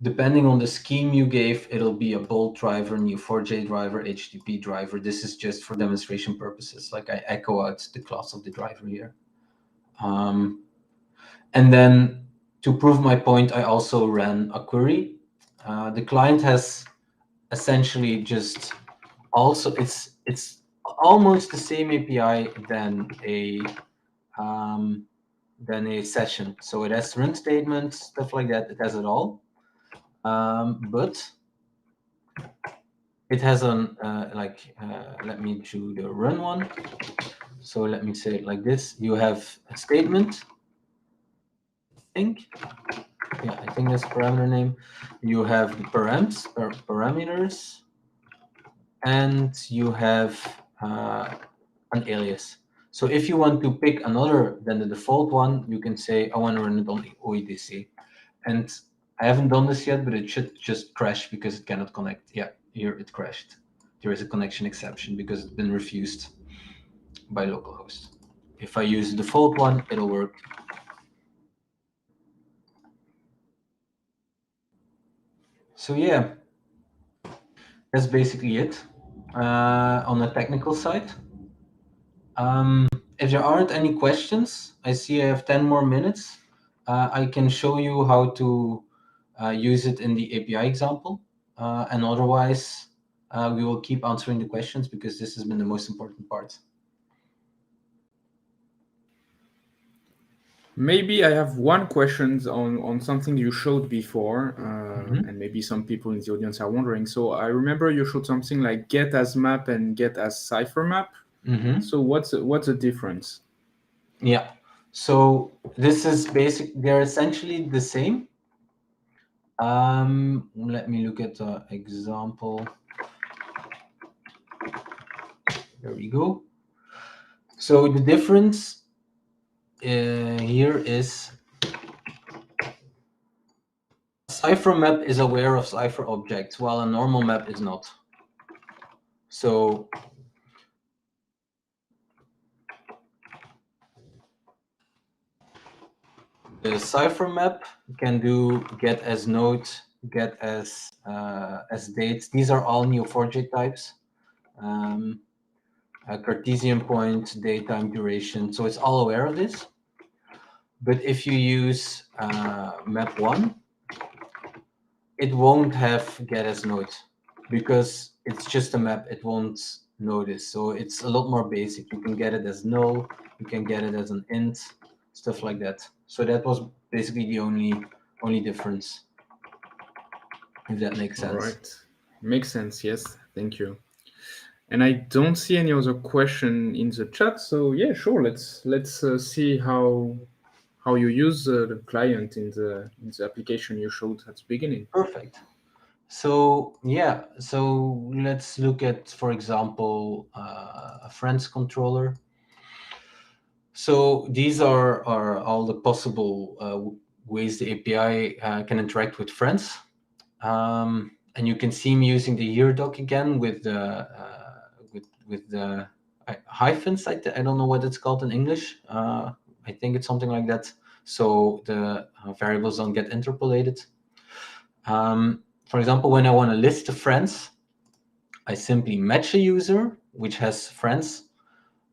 [SPEAKER 2] depending on the scheme you gave, it'll be a Bolt driver, Neo4j driver, HTTP driver. This is just for demonstration purposes. Like I echo out the class of the driver here. And then to prove my point, I also ran a query. The client has essentially just also, it's almost the same API than a session. So it has run statements, stuff like that. It has it all. But it has let me do the run one. So let me say it like this. You have a statement, I think that's parameter name. You have the parameters, and you have an alias. So if you want to pick another than the default one, you can say, I want to run it on OEDC. And I haven't done this yet, but it should just crash because it cannot connect. Yeah, here it crashed. There is a connection exception because it's been refused by localhost. If I use the default one, it'll work. So yeah, that's basically it on the technical side. If there aren't any questions, I see I have 10 more minutes. I can show you how to use it in the API example. And otherwise, we will keep answering the questions because this has been the most important part.
[SPEAKER 1] Maybe I have one question on something you showed before, and maybe some people in the audience are wondering. So I remember you showed something like get as map and get as cipher map. So what's the difference?
[SPEAKER 2] Yeah. So this is basic. They're essentially the same. Let me look at the example. There we go. So the difference here is cipher map is aware of cipher objects, while a normal map is not. So the cipher map can do get as node, get as date. These are all Neo4j types. Cartesian point, date, time, duration. So it's all aware of this. But if you use map 1, it won't have get as node because it's just a map. It won't notice. So it's a lot more basic. You can get it as null. You can get it as an int, stuff like that. So that was basically the only difference, if that makes sense.
[SPEAKER 1] All right. Makes sense. Yes. Thank you. And I don't see any other question in the chat. So yeah, sure. Let's see how how you use the client in the application you showed at the beginning.
[SPEAKER 2] Perfect. So yeah, so let's look at, for example, a friends controller. So these are all the possible ways the API can interact with friends. And you can see me using the here doc again with the hyphens. I don't know what it's called in English. I think it's something like that. So the variables don't get interpolated. For example, when I want to list the friends, I simply match a user which has friends,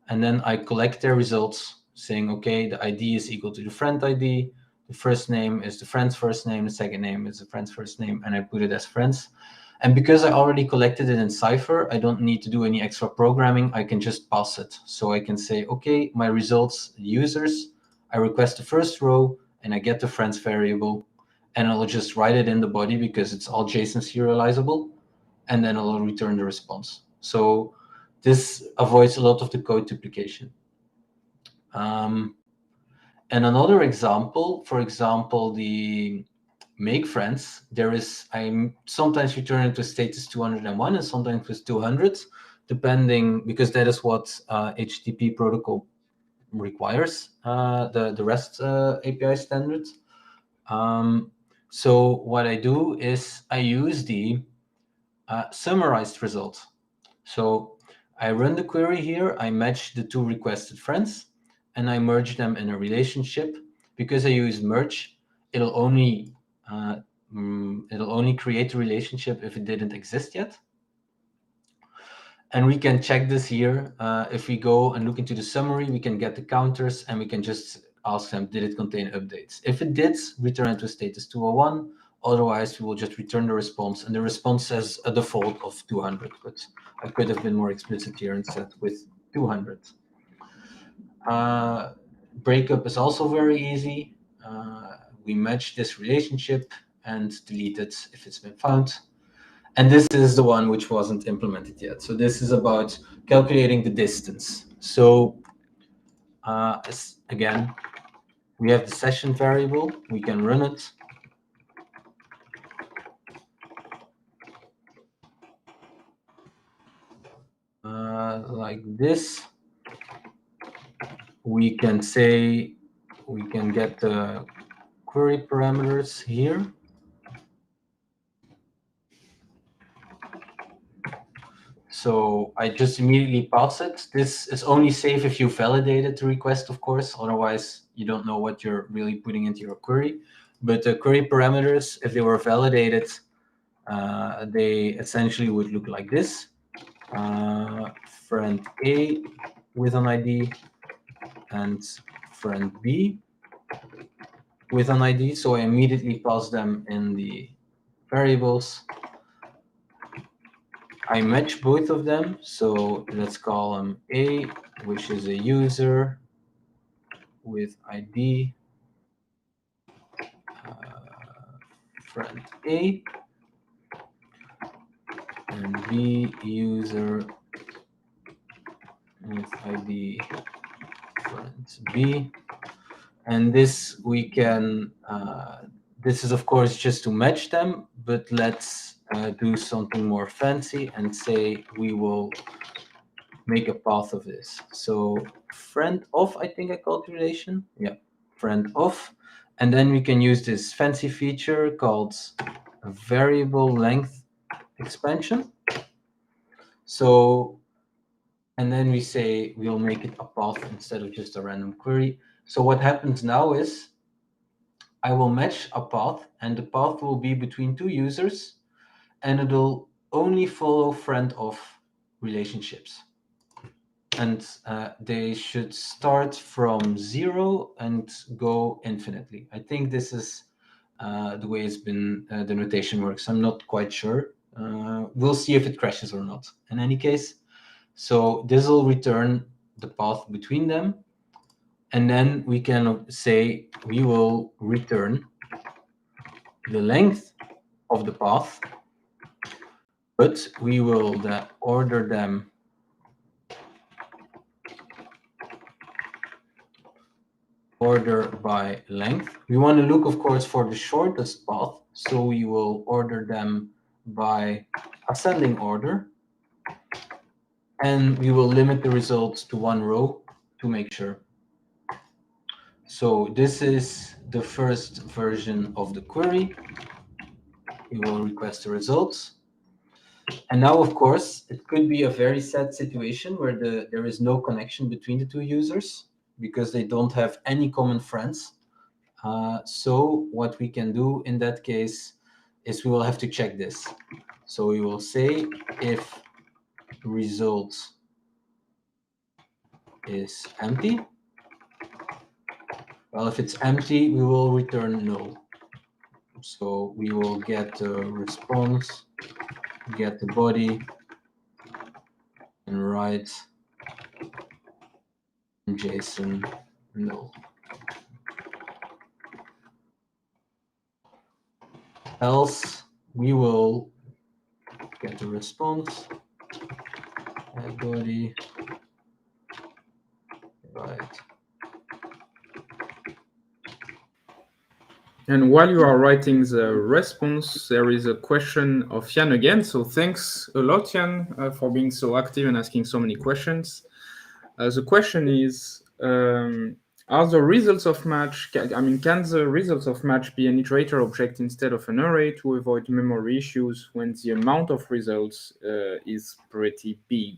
[SPEAKER 2] and then I collect their results saying, okay, the ID is equal to the friend ID, the first name is the friend's first name, the second name is the friend's first name, and I put it as friends. And because I already collected it in Cypher, I don't need to do any extra programming. I can just pass it. So I can say, okay, my results, users, I request the first row, and I get the friends variable, and I'll just write it in the body because it's all JSON serializable, and then I'll return the response. So this avoids a lot of the code duplication. And another example, for example, the make friends, I sometimes return it with status 201 and sometimes with 200, depending, because that is what HTTP protocol requires, the REST API standard. So what I do is I use the summarized result. So I run the query here, I match the two requested friends, and I merge them in a relationship. Because I use merge, it'll only create a relationship if it didn't exist yet. And we can check this here. If we go and look into the summary, we can get the counters, and we can just ask them, did it contain updates? If it did, return it with status 201. Otherwise, we will just return the response, and the response says a default of 200, but I could have been more explicit here and said with 200. Breakup is also very easy. We match this relationship and delete it if it's been found. And this is the one which wasn't implemented yet. So this is about calculating the distance. So again, we have the session variable. We can run it. Like this. We can say, we can get the query parameters here. So I just immediately pass it. This is only safe if you validated the request, of course. Otherwise, you don't know what you're really putting into your query. But the query parameters, if they were validated, they essentially would look like this. Friend A with an ID and friend B with an ID. So I immediately pass them in the variables. I match both of them. So let's call them A, which is a user with ID, friend A, and B, user with ID, friend B. And this we can, this is of course just to match them, but let's do something more fancy and say we will make a path of this. So friend of, I think I called relation. Yeah, friend of. And then we can use this fancy feature called a variable length expansion. So, and then we say we'll make it a path instead of just a random query. So what happens now is I will match a path, and the path will be between two users, and it'll only follow friend of relationships. And they should start from 0 and go infinitely. I think this is the way it's been, the notation works. I'm not quite sure. We'll see if it crashes or not. In any case, so this will return the path between them. And then we can say we will return the length of the path, but we will order them order by length. We want to look, of course, for the shortest path. So we will order them by ascending order. And we will limit the results to one row to make sure. So this is the first version of the query. We will request the results. And now, of course, it could be a very sad situation where there is no connection between the two users because they don't have any common friends. So what we can do in that case is we will have to check this. So we will say if result is empty. Well, if it's empty, we will return null. So we will get the response, get the body, and write in JSON null. Else, we will get the response, add body, right.
[SPEAKER 1] And while you are writing the response, there is a question of Jan again. So thanks a lot, Jan, for being so active and asking so many questions. The question is, are the results of match, can the results of match be an iterator object instead of an array to avoid memory issues when the amount of results is pretty big?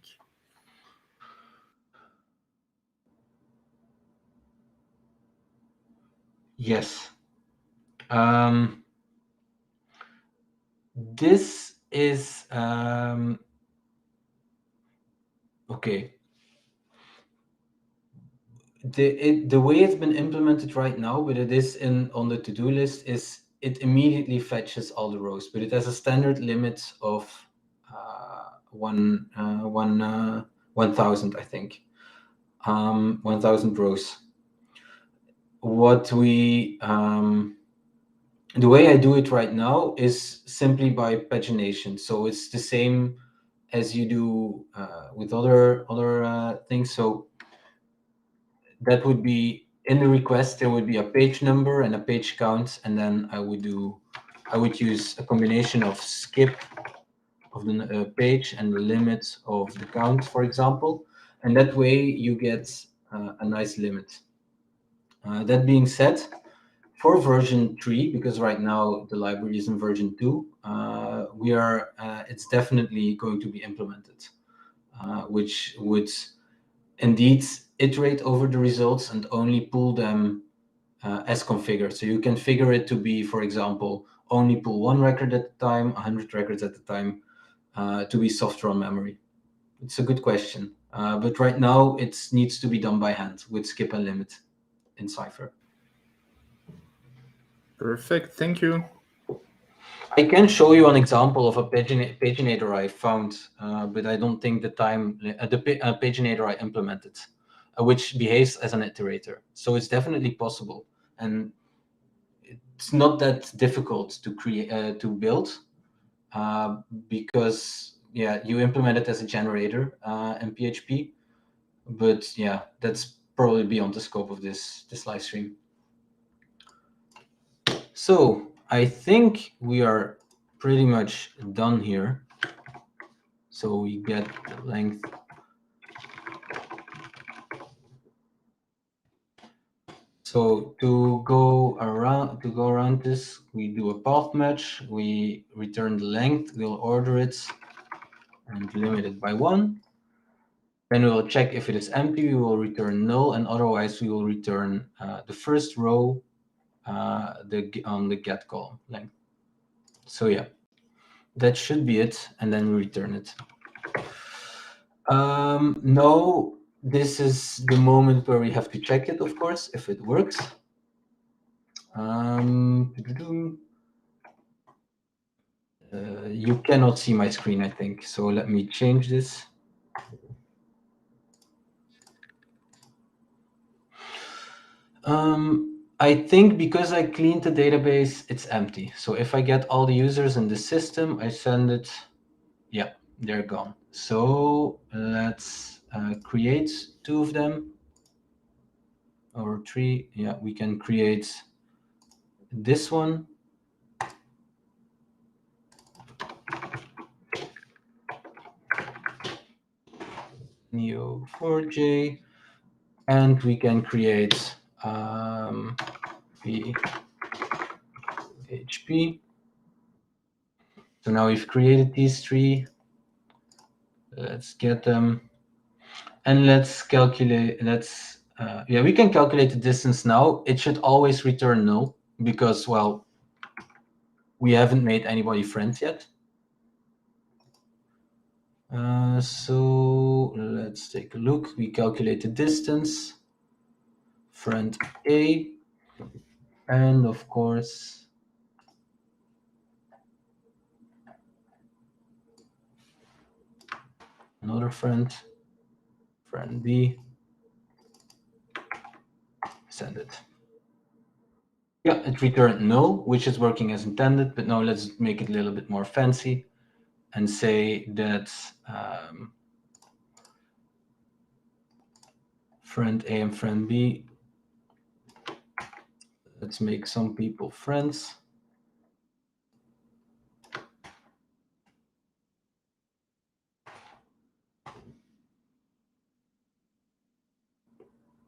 [SPEAKER 2] Yes. This is okay. The way it's been implemented right now, but it is on the to-do list, is it immediately fetches all the rows, but it has a standard limit of 1,000, I think, 1,000 rows. What we the way I do it right now is simply by pagination. So it's the same as you do with other things. So that would be in the request, there would be a page number and a page count, and then I would use a combination of skip of the page and the limit of the count, for example, and that way you get a nice limit. That being said, for version 3, because right now the library is in version 2, it's definitely going to be implemented, which would indeed iterate over the results and only pull them as configured. So you can figure it to be, for example, only pull 1 record at a time, 100 records at a time, to be softer on memory. It's a good question, but right now it needs to be done by hand with skip and limit in Cypher.
[SPEAKER 1] Perfect, thank you.
[SPEAKER 2] I can show you an example of a paginator I found, but I don't think the paginator I implemented, which behaves as an iterator. So it's definitely possible, and it's not that difficult to create to build, because you implement it as a generator in PHP. But yeah, that's probably beyond the scope of this live stream. So I think we are pretty much done here. So we get the length. So to go around this, we do a path match. We return the length. We'll order it and limit it by 1. Then we will check if it is empty. We will return null, and otherwise we will return the first row on the get column length. So yeah, that should be it, and then we return it. No, this is the moment where we have to check it, of course, if it works. You cannot see my screen, I think, so let me change this. I think because I cleaned the database, it's empty. So if I get all the users in the system, I send it. Yeah, they're gone. So let's create 2 of them. our tree. Yeah, we can create this one. Neo4j, and we can create PHP. So now we've created these three. Let's get them. And let's calculate, yeah, we can calculate the distance now. It should always return null because, well, we haven't made anybody friends yet. So let's take a look. We calculate the distance, friend A, and of course, another friend B, send it. Yeah, it returned null, which is working as intended, but now let's make it a little bit more fancy and say that friend A and friend B, let's make some people friends.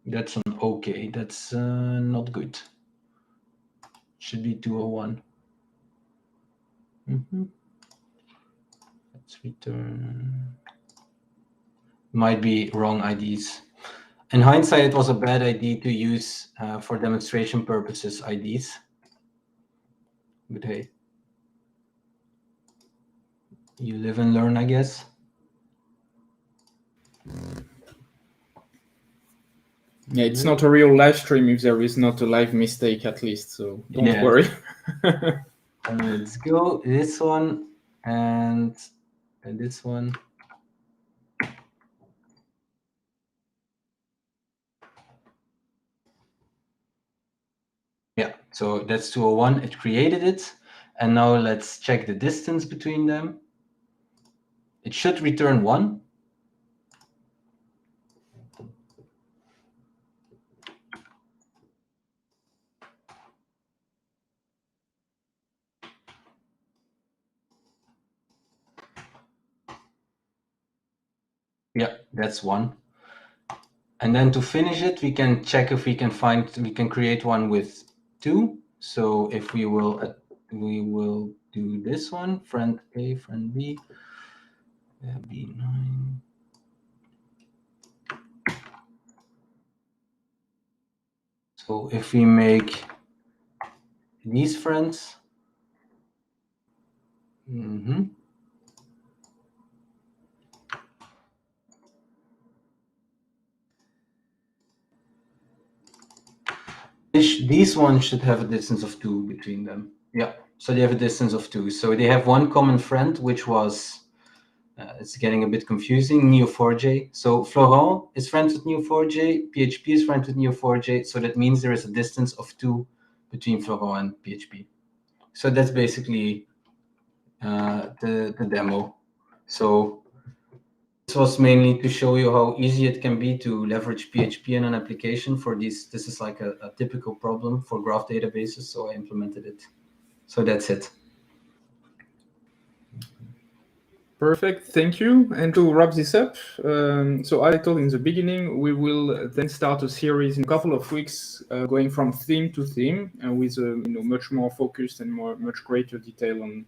[SPEAKER 2] That's an okay, that's not good. Should be 201. Let's return. Might be wrong IDs. In hindsight, it was a bad idea to use for demonstration purposes IDs. But hey, you live and learn, I guess.
[SPEAKER 1] Yeah, it's not a real live stream if there is not a live mistake at least, so don't worry.
[SPEAKER 2] Let's go this one and this one. Yeah, so that's 201, it created it. And now let's check the distance between them. It should return 1. Yeah, that's 1. And then to finish it, we can check if we can create one with 2. So if we will do this one, friend A, friend B, B9. So if we make these friends, these ones should have a distance of 2 between them. Yeah, so they have a distance of 2. So they have one common friend, which was, it's getting a bit confusing, Neo4j. So Florent is friends with Neo4j, PHP is friends with Neo4j. So that means there is a distance of 2 between Florent and PHP. So that's basically the demo. So this was mainly to show you how easy it can be to leverage PHP in an application for these. This is like a typical problem for graph databases, so I implemented it. So that's it.
[SPEAKER 1] Perfect, thank you. And to wrap this up, so I told in the beginning, we will then start a series in a couple of weeks, going from theme to theme, with much more focused and much greater detail on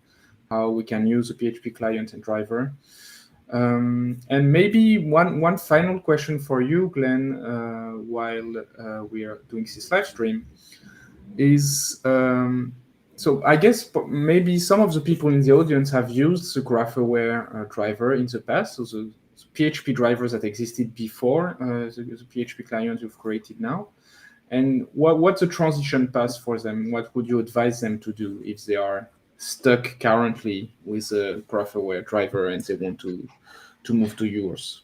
[SPEAKER 1] how we can use a PHP client and driver. And maybe one final question for you, Glenn, while we are doing this live stream, is so I guess maybe some of the people in the audience have used the GraphAware driver in the past, so the PHP drivers that existed before the PHP client you've created now. And what's the transition path for them? What would you advise them to do if they are stuck currently with a GraphAware driver and they want to move to yours?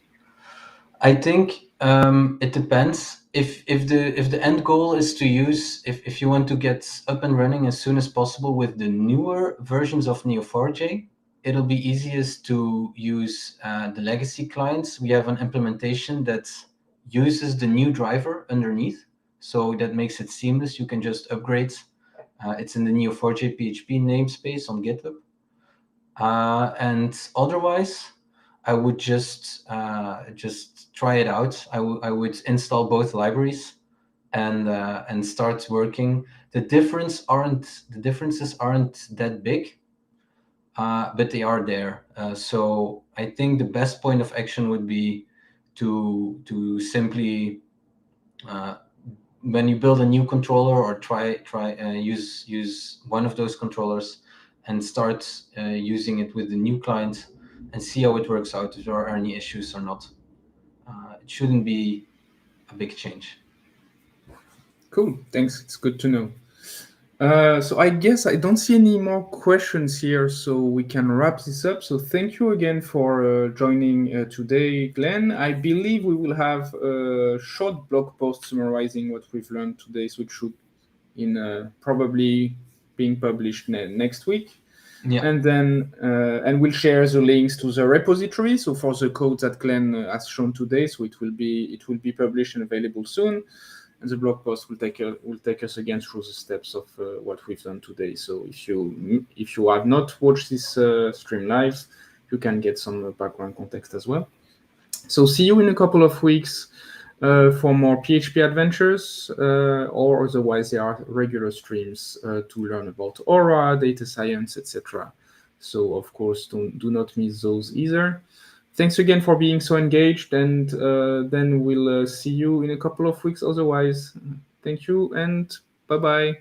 [SPEAKER 2] I think it depends. If the end goal is to use, if you want to get up and running as soon as possible with the newer versions of Neo4j, it'll be easiest to use the legacy clients. We have an implementation that uses the new driver underneath. So that makes it seamless. You can just upgrade. It's in the Neo4j PHP namespace on GitHub. And otherwise, I would just try it out. I would install both libraries and start working. The differences aren't that big, but they are there. So I think the best point of action would be to simply when you build a new controller or try use one of those controllers and start using it with the new client and see how it works out, if there are any issues or not. It shouldn't be a big change.
[SPEAKER 1] Cool, thanks. It's good to know. So I guess I don't see any more questions here, so we can wrap this up. So thank you again for joining today, Glenn. I believe we will have a short blog post summarizing what we've learned today, so it should probably being published next week.
[SPEAKER 2] Yeah.
[SPEAKER 1] And then and we'll share the links to the repository. So for the code that Glenn has shown today, so it will be published and available soon. And the blog post will take us again through the steps of what we've done today. So if you have not watched this stream live, you can get some background context as well. So see you in a couple of weeks for more PHP adventures, or otherwise there are regular streams to learn about Aura, data science, etc. So of course, do not miss those either. Thanks again for being so engaged, and then we'll see you in a couple of weeks otherwise. Thank you, and bye-bye.